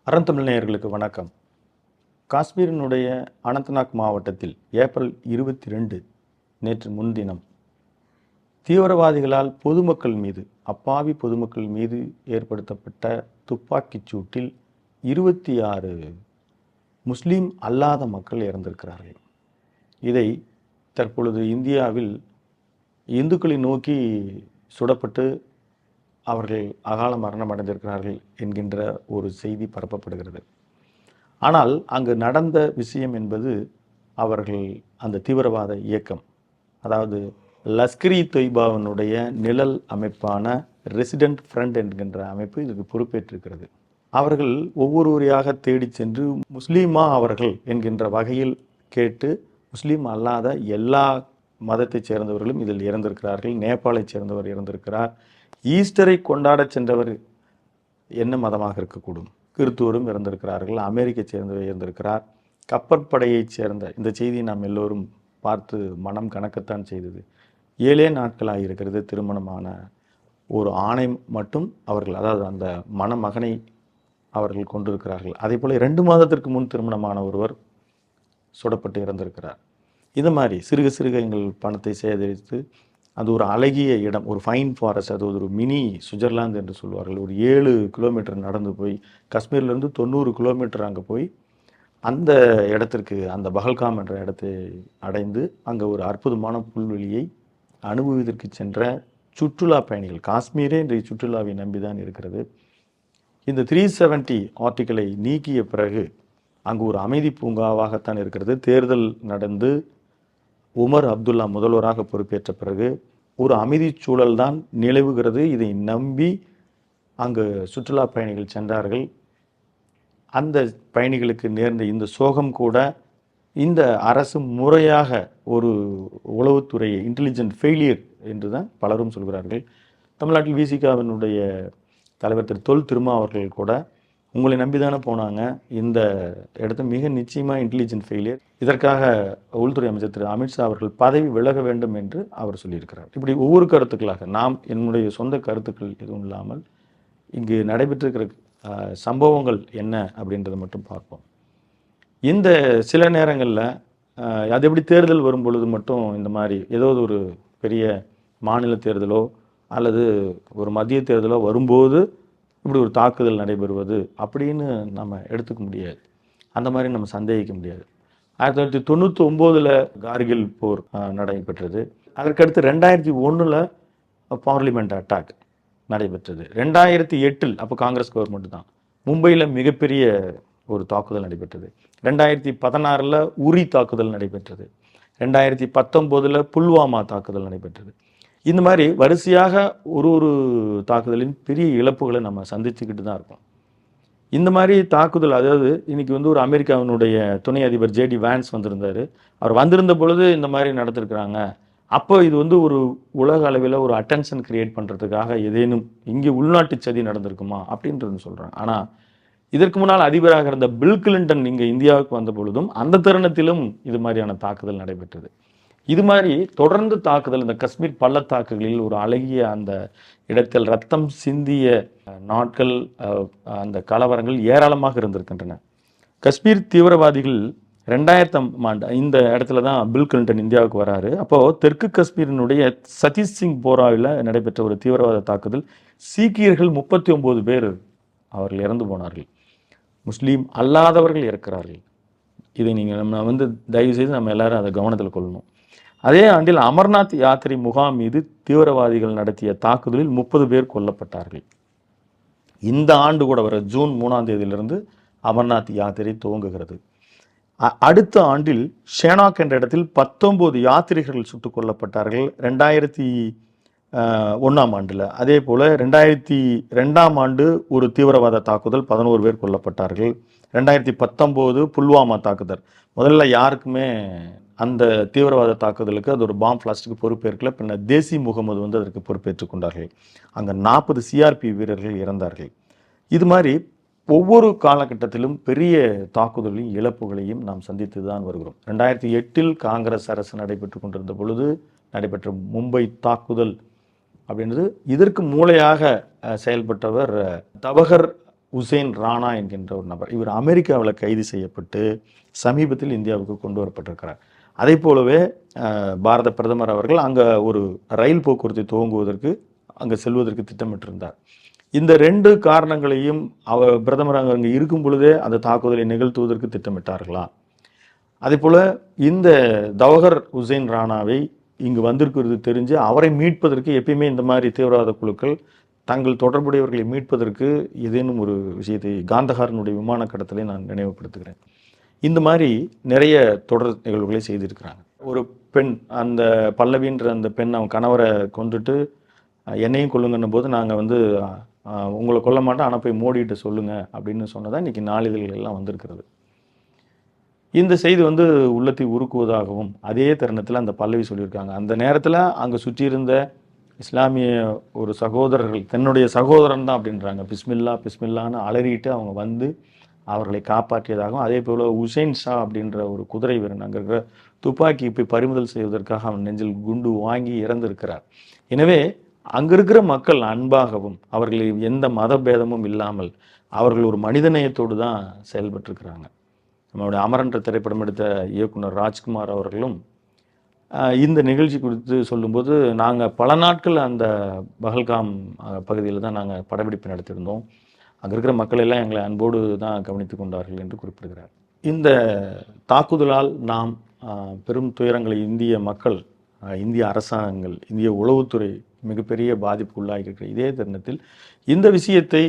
அறந்தமிழ் நேயர்களுக்கு வணக்கம். காஷ்மீரினுடைய அனந்த்நாக் மாவட்டத்தில் ஏப்ரல் 22 நேற்று முன்தினம் தீவிரவாதிகளால் அப்பாவி பொதுமக்கள் மீது ஏற்படுத்தப்பட்ட துப்பாக்கிச் சூட்டில் 26 முஸ்லீம் அல்லாத மக்கள் இறந்திருக்கிறார்கள். இதை தற்பொழுது இந்தியாவில் இந்துக்களை நோக்கி சுடப்பட்டு அவர்கள் அகால மரணம் அடைந்திருக்கிறார்கள் என்கின்ற ஒரு செய்தி பரப்பப்படுகிறது. ஆனால் அங்கு நடந்த விஷயம் என்பது அவர்கள் அந்த தீவிரவாத இயக்கம், அதாவது லஷ்கர்-இ தொய்பாவினுடைய நிழல் அமைப்பான ரெசிடென்ட் ஃப்ரண்ட் என்கின்ற அமைப்பு இதுக்கு பொறுப்பேற்றிருக்கிறது. அவர்கள் ஒவ்வொருவரையாக தேடி சென்று முஸ்லீமா அவர்கள் என்கின்ற வகையில் கேட்டு முஸ்லீம் அல்லாத எல்லா மதத்தைச் சேர்ந்தவர்களும் இதில் இறந்திருக்கிறார்கள். நேபாளைச் சேர்ந்தவர் இறந்திருக்கிறார். ஈஸ்டரை கொண்டாட சென்றவர் என்ன மதமாக இருக்கக்கூடும்? கிறித்துவரும் இறந்திருக்கிறார்கள். அமெரிக்கை சேர்ந்தவர் இறந்திருக்கிறார். கப்பற்படையைச் சேர்ந்த இந்த செய்தியை நாம் எல்லோரும் பார்த்து மனம் கணக்கத்தான் செய்தது. 7 நாட்களாக இருக்கிறது திருமணமான ஒரு ஆணை மட்டும் அவர்கள், அதாவது அந்த மணமகனை அவர்கள் கொண்டிருக்கிறார்கள். அதே போல் 2 மாதத்திற்கு முன் திருமணமான ஒருவர் சுடப்பட்டு இறந்திருக்கிறார். இது மாதிரி சிறுக சிறுக எங்கள் பணத்தை சேகரித்து அது ஒரு அழகிய இடம், ஒரு ஃபைன் ஃபாரஸ்ட், அது ஒரு மினி சுவிட்சர்லாந்து என்று சொல்வார்கள். ஒரு 7 கிலோமீட்டர் நடந்து போய் காஷ்மீர்லேருந்து 90 கிலோமீட்டர் அங்கே போய் அந்த இடத்திற்கு, அந்த பஹல்காம் என்ற இடத்தை அடைந்து அங்கே ஒரு அற்புதமான புல்வெளியை அனுபவிப்பதற்கு சென்ற சுற்றுலா பயணிகள், காஷ்மீரே இன்றைய சுற்றுலாவை நம்பிதான் இருக்கிறது. இந்த 370 ஆர்டிக்கிளை நீக்கிய பிறகு அங்கு ஒரு அமைதி பூங்காவாகத்தான் இருக்கிறது. தேர்தல் நடந்து உமர் அப்துல்லா முதல்வராக பொறுப்பேற்ற பிறகு ஒரு அமைதி சூழல் தான் நிலவுகிறது. இதை நம்பி அங்கு சுற்றுலா பயணிகள் சென்றார்கள். அந்த பயணிகளுக்கு நேர்ந்த இந்த சோகம் கூட இந்த அரசு முறையாக ஒரு உளவுத்துறையை இன்டெலிஜென்ட் ஃபெயிலியர் என்று தான் பலரும் சொல்கிறார்கள். தமிழ்நாட்டில் விசிகாவினுடைய தலைவர் திரு தொல் திருமாவர்கள் கூட உங்களை நம்பிதானே போனாங்க, இந்த இடத்த மிக நிச்சயமாக இன்டெலிஜென்ட் ஃபெயிலியர், இதற்காக உள்துறை அமைச்சர் திரு அமித்ஷா அவர்கள் பதவி விலக வேண்டும் என்று அவர் சொல்லியிருக்கிறார். இப்படி ஒவ்வொரு கருத்துக்களாக நாம் என்னுடைய சொந்த கருத்துக்கள் எதுவும் இல்லாமல் இங்கு நடைபெற்றிருக்கிற சம்பவங்கள் என்ன அப்படின்றத மட்டும் பார்ப்போம். இந்த சில நேரங்களில் அது எப்படி தேர்தல் வரும் பொழுது மட்டும் இந்த மாதிரி ஏதாவது ஒரு பெரிய மாநில தேர்தலோ அல்லது ஒரு மத்திய தேர்தலோ வரும்போது இப்படி ஒரு தாக்குதல் நடைபெறுவது அப்படின்னு நம்ம எடுத்துக்க முடியாது. அந்த மாதிரி நம்ம சந்தேகிக்க முடியாது. 1999 கார்கில் போர் நடைபெற்றது. அதற்கடுத்து 2001 பார்லிமெண்ட் அட்டாக் நடைபெற்றது. 2008 அப்போ காங்கிரஸ் கவர்மெண்ட் தான், மும்பையில் மிகப்பெரிய ஒரு தாக்குதல் நடைபெற்றது. 2016 உரி தாக்குதல் நடைபெற்றது. 2019 புல்வாமா தாக்குதல் நடைபெற்றது. இந்த மாதிரி வரிசையாக ஒரு தாக்குதலின் பெரிய இழப்புகளை நம்ம சந்திச்சுக்கிட்டு தான் இருக்கோம். இந்த மாதிரி தாக்குதல், அதாவது இன்னைக்கு ஒரு அமெரிக்காவினுடைய துணை அதிபர் ஜேடி வான்ஸ் வந்திருந்தார். அவர் வந்திருந்த பொழுது இந்த மாதிரி நடத்திருக்கிறாங்க. அப்போ இது ஒரு உலக அளவில் ஒரு அட்டென்ஷன் கிரியேட் பண்ணுறதுக்காக ஏதேனும் இங்கே உள்நாட்டு சதி நடந்திருக்குமா அப்படின்றது சொல்கிறாங்க. ஆனால் இதற்கு முன்னால் அதிபராக இருந்த பில் கிளின்டன் இங்கே இந்தியாவுக்கு வந்த பொழுதும் அந்த தருணத்திலும் இது மாதிரியான தாக்குதல் நடைபெற்றது. இது மாதிரி தொடர்ந்து தாக்குதல், இந்த காஷ்மீர் பள்ளத்தாக்குகளில் ஒரு அழகிய அந்த இடத்தில் ரத்தம் சிந்திய நாட்கள், அந்த கலவரங்கள் ஏராளமாக இருந்திருக்கின்றன. காஷ்மீர் தீவிரவாதிகள் 2000ஆம் ஆண்டு இந்த இடத்துல தான் பில் கிளின்டன் இந்தியாவுக்கு வராரு. அப்போது தெற்கு காஷ்மீரினுடைய சதீஷ் சிங் போராவில் நடைபெற்ற ஒரு தீவிரவாத தாக்குதல், சீக்கியர்கள் 39 பேர் அவர்கள் இறந்து போனார்கள். முஸ்லீம் அல்லாதவர்கள் இறக்கிறார்கள். இதை நீங்கள் நம்ம தயவு செய்து நம்ம எல்லாரும் அதை கவனத்தில் கொள்ளணும். அதே ஆண்டில் அமர்நாத் யாத்திரை முகாம் மீது தீவிரவாதிகள் நடத்திய தாக்குதலில் 30 பேர் கொல்லப்பட்டார்கள். இந்த ஆண்டு கூட வர ஜூன் 3ஆம் தேதியிலிருந்து அமர்நாத் யாத்திரை துவங்குகிறது. அடுத்த ஆண்டில் ஷேனாக் என்ற இடத்தில் 19 யாத்திரிகர்கள் சுட்டுக் கொல்லப்பட்டார்கள் 2001ஆம் ஆண்டில். அதே போல் 2002ஆம் ஆண்டு ஒரு தீவிரவாத தாக்குதல், 11 பேர் கொல்லப்பட்டார்கள். 2019 புல்வாமா தாக்குதல், முதல்ல யாருக்குமே அந்த தீவிரவாத தாக்குதலுக்கு அது ஒரு பாம்பு பிளாஸ்டுக்கு பொறுப்பேற்கல. பின்னர் தேசி முகமது அதற்கு பொறுப்பேற்றுக் கொண்டார்கள். அங்கே 40 சிஆர்பி வீரர்கள் இறந்தார்கள். இது மாதிரி ஒவ்வொரு காலகட்டத்திலும் பெரிய தாக்குதலையும் இழப்புகளையும் நாம் சந்தித்து தான் வருகிறோம். 2008 காங்கிரஸ் அரசு நடைபெற்று கொண்டிருந்த பொழுது நடைபெற்ற மும்பை தாக்குதல் அப்படின்றது, இதற்கு மூளையாக செயல்பட்டவர் தவகர் உசேன் ராணா என்கின்ற ஒரு நபர். இவர் அமெரிக்காவில் கைது செய்யப்பட்டு சமீபத்தில் இந்தியாவுக்கு கொண்டு வரப்பட்டிருக்கிறார். அதே போலவே பாரத பிரதமர் அவர்கள் அங்கே ஒரு ரயில் போக்குவரத்தை துவங்குவதற்கு அங்கே செல்வதற்கு திட்டமிட்டிருந்தார். இந்த 2 காரணங்களையும் பிரதமர் அங்கே இருக்கும் பொழுதே அந்த தாக்குதலை நிகழ்த்துவதற்கு திட்டமிட்டார்களா? அதே போல இந்த தவஹர் உசேன் ராணாவை இங்கு வந்திருக்கிறது தெரிஞ்சு அவரை மீட்பதற்கு எப்பயுமே இந்த மாதிரி தீவிரவாத குழுக்கள் தங்கள் தொடர்புடையவர்களை மீட்பதற்கு ஏதேனும் ஒரு விஷயத்தை காந்தஹாரனுடைய விமான கடத்தலை நான் நினைவுபடுத்துகிறேன். இந்த மாதிரி நிறைய தொடர் நிகழ்வுகளை செய்திருக்கிறாங்க. ஒரு பெண், அந்த பல்லவின்ற அந்த பெண் அவன் கணவரை கொண்டுட்டு என்னையும் கொல்லுங்கன்னும் போது நாங்கள் உங்களை கொல்ல மாட்டோம், ஆனால் போய் மோடிட்டு சொல்லுங்க அப்படின்னு சொன்னதான் இன்னைக்கு நாளிதழ்கள் எல்லாம் வந்திருக்கிறது. இந்த செய்தி உள்ளத்தை உருக்குவதாகவும் அதே தருணத்தில் அந்த பல்லவி சொல்லியிருக்காங்க. அந்த நேரத்தில் அங்கே சுற்றியிருந்த இஸ்லாமிய ஒரு சகோதரர்கள் தன்னுடைய சகோதரன் தான் அப்படின்றாங்க. பிஸ்மில்லா பிஸ்மில்லான்னு அலறிட்டு அவங்க அவர்களை காப்பாற்றியதாகவும், அதே போல் உசேன் ஷா அப்படின்ற ஒரு குதிரை வீரன் அங்கே இருக்கிற துப்பாக்கி போய் பறிமுதல் செய்வதற்காக அவன் நெஞ்சில் குண்டு வாங்கி இறந்திருக்கிறார். எனவே அங்கே இருக்கிற மக்கள் அன்பாகவும் அவர்கள் எந்த மத பேதமும் இல்லாமல் அவர்கள் ஒரு மனிதநேயத்தோடு தான் செயல்பட்டிருக்கிறாங்க. நம்மளுடைய அமரன்ற திரைப்படம் எடுத்த இயக்குனர் ராஜ்குமார் அவர்களும் இந்த நிகழ்ச்சி குறித்து சொல்லும்போது, நாங்கள் பல நாட்கள் அந்த பஹல்காம் பகுதியில் தான் நாங்கள் படப்பிடிப்பு நடத்தியிருந்தோம், அங்கே இருக்கிற மக்கள் எல்லாம் எங்களை அன்போடு தான் கவனித்து கொண்டார்கள் என்று குறிப்பிடுகிறார். இந்த தாக்குதலால் நாம் பெரும் துயரங்களை இந்திய மக்கள், இந்திய அரசாங்கங்கள், இந்திய உளவுத்துறை மிகப்பெரிய பாதிப்பு உள்ளாகியிருக்கிற இதே தருணத்தில் இந்த விஷயத்தை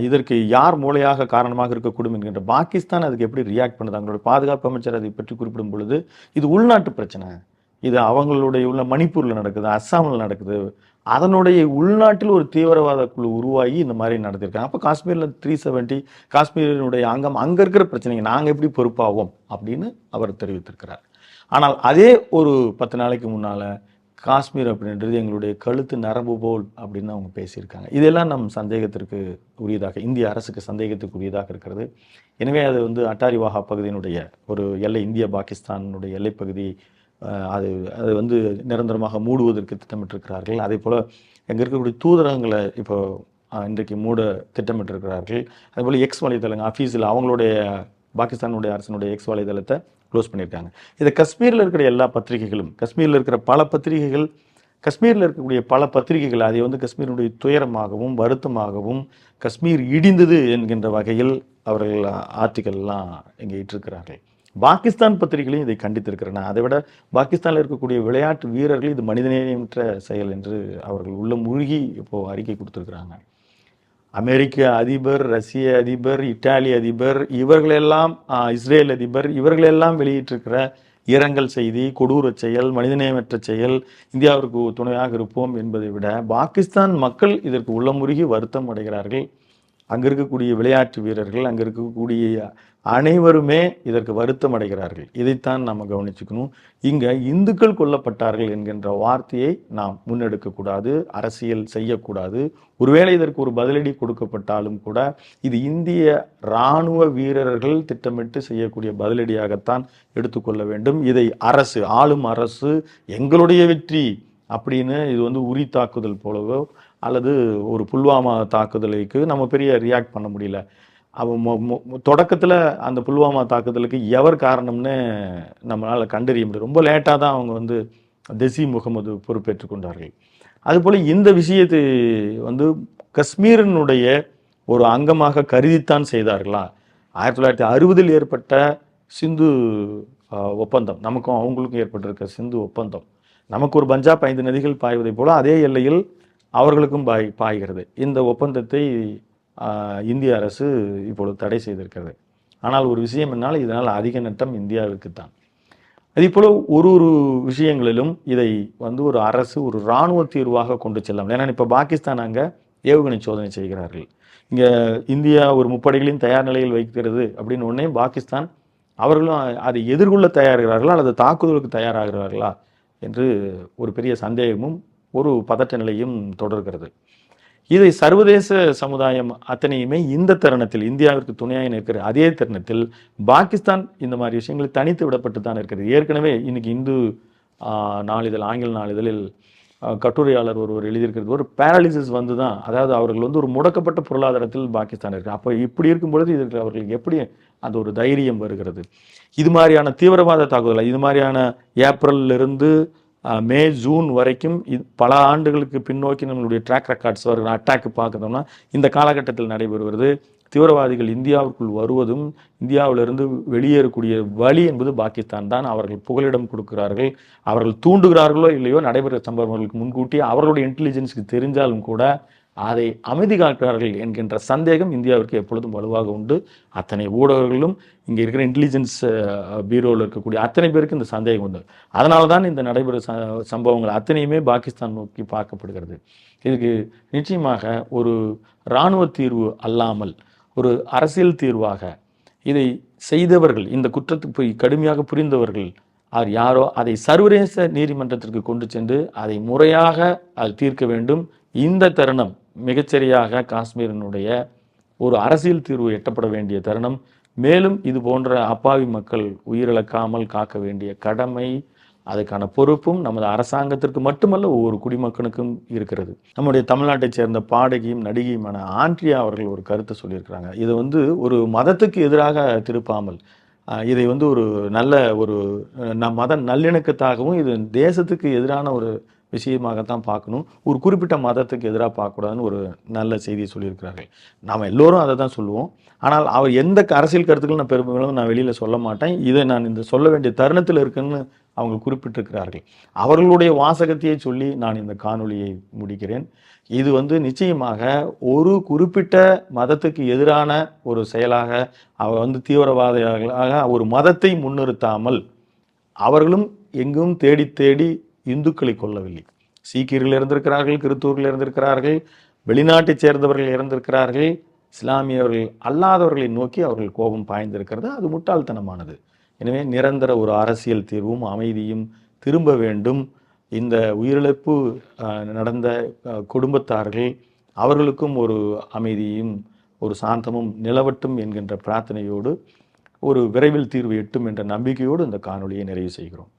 இதற்கு யார் மூளையாக காரணமாக இருக்கக்கூடும் என்கின்ற பாகிஸ்தான் அதுக்கு எப்படி ரியாக்ட் பண்ணுது? அவங்களுடைய பாதுகாப்பு அமைச்சர் அதை பற்றி குறிப்பிடும் பொழுது, இது உள்நாட்டு பிரச்சனை, இது அவங்களுடைய உள்ள மணிப்பூரில் நடக்குது, அஸ்ஸாமில் நடக்குது, அதனுடைய உள்நாட்டில் ஒரு தீவிரவாத குழு உருவாகி இந்த மாதிரி நடத்திருக்காங்க. அப்போ காஷ்மீரில் 370 காஷ்மீரினுடைய அங்கம் அங்கே இருக்கிற பிரச்சனைங்க நாங்கள் எப்படி பொறுப்பாவோம் அப்படின்னு அவர் தெரிவித்திருக்கிறார். ஆனால் அதே ஒரு 10 நாளைக்கு முன்னால் காஷ்மீர் அப்படின்றது எங்களுடைய கழுத்து நரம்பு போல் அப்படின்னு அவங்க பேசியிருக்காங்க. இதெல்லாம் நம் சந்தேகத்திற்கு உரியதாக, இந்திய அரசுக்கு சந்தேகத்துக்கு உரியதாக இருக்கிறது. எனவே அது அட்டாரி வாகா பகுதியினுடைய ஒரு எல்லை, இந்திய பாகிஸ்தானுடைய எல்லைப்பகுதி, அது நிரந்தரமாக மூடுவதற்கு திட்டமிட்டிருக்கிறார்கள். அதே போல் எங்கே இருக்கக்கூடிய தூதரகங்களை இப்போ இன்றைக்கு மூட திட்டமிட்டிருக்கிறார்கள். அதே போல் எக்ஸ் வலைதளங்கள் அஃபீஸில் அவங்களுடைய பாகிஸ்தானுடைய அரசினுடைய எக்ஸ் வலைதளத்தை க்ளோஸ் பண்ணியிருக்காங்க. இதை காஷ்மீரில் இருக்கிற எல்லா பத்திரிகைகளும், காஷ்மீரில் இருக்கிற பல பத்திரிகைகள், காஷ்மீரில் இருக்கக்கூடிய பல பத்திரிகைகள் அதை காஷ்மீருடைய துயரமாகவும் வருத்தமாகவும் காஷ்மீர் இடிந்தது என்கின்ற வகையில் அவர்கள் ஆர்டிக்கல்லாம் இங்கே இட்டிருக்கிறார்கள். பாகிஸ்தான் பத்திரிகைகளையும் இதை கண்டித்திருக்கிறேன். அதை விட பாகிஸ்தானில் இருக்கக்கூடிய விளையாட்டு வீரர்கள் இது மனிதநேயமற்ற செயல் என்று அவர்கள் உள்ள மூழ்கி இப்போது அறிக்கை கொடுத்துருக்குறாங்க. அமெரிக்க அதிபர், ரஷ்ய அதிபர், இத்தாலி அதிபர், இவர்களெல்லாம் இஸ்ரேல் அதிபர், இவர்களெல்லாம் வெளியிட்டிருக்கிற இரங்கல் செய்தி, கொடூர செயல், மனிதநேயமற்ற செயல், இந்தியாவிற்கு துணையாக இருப்போம் என்பதை விட பாகிஸ்தான் மக்கள் இதற்கு உள்ளமுருகி வருத்தம் அடைகிறார்கள். அங்கே இருக்கக்கூடிய விளையாட்டு வீரர்கள், அங்கே இருக்கக்கூடிய அனைவருமே இதற்கு வருத்தம் அடைகிறார்கள். இதைத்தான் நம்ம கவனிச்சுக்கணும். இங்கே இந்துக்கள் கொல்லப்பட்டார்கள் என்கின்ற வார்த்தையை நாம் முன்னெடுக்கக்கூடாது, அரசியல் செய்யக்கூடாது. ஒருவேளை இதற்கு ஒரு பதிலடி கொடுக்கப்பட்டாலும் கூட இது இந்திய இராணுவ வீரர்கள் திட்டமிட்டு செய்யக்கூடிய பதிலடியாகத்தான் எடுத்துக்கொள்ள வேண்டும். இதை அரசு, ஆளும் அரசு எங்களுடைய வெற்றி அப்படின்னு இது உரி தாக்குதல் போலவோ அல்லது ஒரு புல்வாமா தாக்குதலுக்கு நம்ம பெரிய ரியாக்ட் பண்ண முடியல. தொடக்கத்தில் அந்த புல்வாமா தாக்குதலுக்கு எவர் காரணம்னு நம்மளால் கண்டறிய முடியும். ரொம்ப லேட்டாக தான் அவங்க ஜெய்ஷ் முகமது பொறுப்பேற்றுக் கொண்டார்கள். அதுபோல் இந்த விஷயத்தை காஷ்மீரினுடைய ஒரு அங்கமாக கருதித்தான் செய்தார்களா? 1960 ஏற்பட்ட சிந்து ஒப்பந்தம், நமக்கும் அவங்களுக்கும் ஏற்பட்டிருக்க சிந்து ஒப்பந்தம், நமக்கு ஒரு பஞ்சாப் 5 நதிகள் பாய்வதை போல அதே எல்லையில் அவர்களுக்கும் பாய்கிறது. இந்த ஒப்பந்தத்தை இந்திய அரசு இப்பொழுது தடை செய்திருக்கிறது. ஆனால் ஒரு விஷயம் என்னால் இதனால் அதிக நட்டம் இந்தியாவிற்குத்தான். அதே போல் ஒரு விஷயங்களிலும் இதை ஒரு அரசு ஒரு இராணுவ தீர்வாக கொண்டு செல்லாம். ஏன்னா இப்போ பாகிஸ்தான் அங்கே ஏவுகணை சோதனை செய்கிறார்கள். இங்கே இந்தியா ஒரு முப்படைகளையும் தயார் நிலையில் வைக்கிறது அப்படின்னு உடனே பாகிஸ்தான் அவர்களும் அதை எதிர்கொள்ள தயாராகிறார்களா அல்லது தாக்குதலுக்கு தயாராகிறார்களா என்று ஒரு பெரிய சந்தேகமும் ஒரு பதட்ட நிலையும் தொடர்கிறது. இதை சர்வதேச சமுதாயம் அத்தனையுமே இந்த தருணத்தில் இந்தியாவிற்கு துணையாக நிற்கிற அதே தருணத்தில் பாகிஸ்தான் இந்த மாதிரி விஷயங்கள் தனித்து விடப்பட்டு தான் இருக்கிறது. ஏற்கனவே இன்னைக்கு இந்து நாளிதழ், ஆங்கில நாளிதழில் கட்டுரையாளர் ஒருவர் எழுதியிருக்கிறது, ஒரு பேரலிசிஸ் வந்து தான், அதாவது அவர்கள் வந்து ஒரு முடக்கப்பட்ட பொருளாதாரத்தில் பாகிஸ்தான் இருக்கு. அப்போ இப்படி இருக்கும் பொழுது இதற்கு அவர்களுக்கு எப்படி அந்த ஒரு தைரியம் வருகிறது? இது மாதிரியான தீவிரவாத தாக்குதல், இது மாதிரியான ஏப்ரல்லிருந்து மே ஜூன் வரைக்கும் பல ஆண்டுகளுக்கு பின்னோக்கி நம்மளுடைய ட்ராக் ரெக்கார்ட்ஸ் வருகிற அட்டாக் பார்க்கணும்னா இந்த காலகட்டத்தில் நடைபெறுவது. தீவிரவாதிகள் இந்தியாவுக்குள் வருவதும் இந்தியாவிலிருந்து வெளியேறக்கூடிய வழி என்பது பாகிஸ்தான் தான். அவர்கள் புகலிடம் கொடுக்கிறார்கள், அவர்கள் தூண்டுகிறார்களோ இல்லையோ நடைபெறுகிற சம்பவங்களுக்கு முன்கூட்டியே அவர்களுடைய இன்டெலிஜென்ஸுக்கு தெரிஞ்சாலும் கூட அதை அமைதி காக்கிறார்கள் என்கின்ற சந்தேகம் இந்தியாவிற்கு எப்பொழுதும் வலுவாக உண்டு. அத்தனை ஊடகங்களும் இங்கே இருக்கிற இன்டெலிஜென்ஸ் பீரோவில் இருக்கக்கூடிய அத்தனை பேருக்கு இந்த சந்தேகம் உண்டு. அதனால தான் இந்த நடைபெறும் சம்பவங்கள் அத்தனையுமே பாகிஸ்தான் நோக்கி பார்க்கப்படுகிறது. இதுக்கு நிச்சயமாக ஒரு இராணுவ தீர்வு அல்லாமல் ஒரு அரசியல் தீர்வாக இதை செய்தவர்கள், இந்த குற்றத்துக்கு போய் கடுமையாக புரிந்தவர்கள் யாரோ அதை சர்வதேச நீதிமன்றத்திற்கு கொண்டு சென்று அதை முறையாக அது தீர்க்க வேண்டும். இந்த தருணம் மிகச்சரியாக காஷ்மீரினுடைய ஒரு அரசியல் தீர்வு எட்டப்பட வேண்டிய தருணம். மேலும் இது போன்ற அப்பாவி மக்கள் உயிரிழக்காமல் காக்க வேண்டிய கடமை, அதுக்கான பொறுப்பும் நமது அரசாங்கத்திற்கு மட்டுமல்ல ஒவ்வொரு குடிமக்கனுக்கும் இருக்கிறது. நம்முடைய தமிழ்நாட்டைச் சேர்ந்த பாடகியும் நடிகையுமான ஆண்ட்ரியா அவர்கள் ஒரு கருத்தை சொல்லியிருக்கிறாங்க. இதை வந்து ஒரு மதத்துக்கு எதிராக திருப்பாமல் இதை வந்து ஒரு நல்ல ஒரு மத நல்லிணக்கத்தாகவும் இது தேசத்துக்கு எதிரான ஒரு விஷயமாகத்தான் பார்க்கணும், ஒரு குறிப்பிட்ட மதத்துக்கு எதிராக பார்க்கக்கூடாதுன்னு ஒரு நல்ல செய்தியை சொல்லியிருக்கிறார்கள். நாம் எல்லோரும் அதை தான் சொல்லுவோம். ஆனால் அவர் எந்த அரசியல் கருத்துக்களும் நான் பெரும்பாலும் நான் வெளியில் சொல்ல மாட்டேன். இதை நான் இந்த சொல்ல வேண்டிய தருணத்தில் இருக்குன்னு அவங்க குறிப்பிட்டிருக்கிறார்கள். அவர்களுடைய வாசகத்தையே சொல்லி நான் இந்த காணொளியை முடிக்கிறேன். இது வந்து நிச்சயமாக ஒரு குறிப்பிட்ட மதத்துக்கு எதிரான ஒரு செயலாக அவர் வந்து தீவிரவாதிகளாக ஒரு மதத்தை முன்னிறுத்தாமல் அவர்களும் எங்கும் தேடி தேடி இந்துக்களை கொல்லவில்லை. சீக்கியர்கள் இருந்திருக்கிறார்கள், கிறிஸ்துவர்கள் இருந்திருக்கிறார்கள், வெளிநாட்டைச் சேர்ந்தவர்கள் இருந்திருக்கிறார்கள், இஸ்லாமியவர்கள் அல்லாதவர்களை நோக்கி அவர்கள் கோபம் பாய்ந்திருக்கிறது. அது முட்டாள்தனமானது. எனவே நிரந்தர ஒரு அரசியல் தீர்வும் அமைதியும் திரும்ப வேண்டும். இந்த உயிரிழப்பு நடந்த குடும்பத்தார்கள் அவர்களுக்கும் ஒரு அமைதியும் ஒரு சாந்தமும் நிலவட்டும் என்கின்ற பிரார்த்தனையோடு ஒரு விரைவில் தீர்வு எட்டும் என்ற நம்பிக்கையோடு இந்த காணொளியை நிறைவு செய்கிறோம்.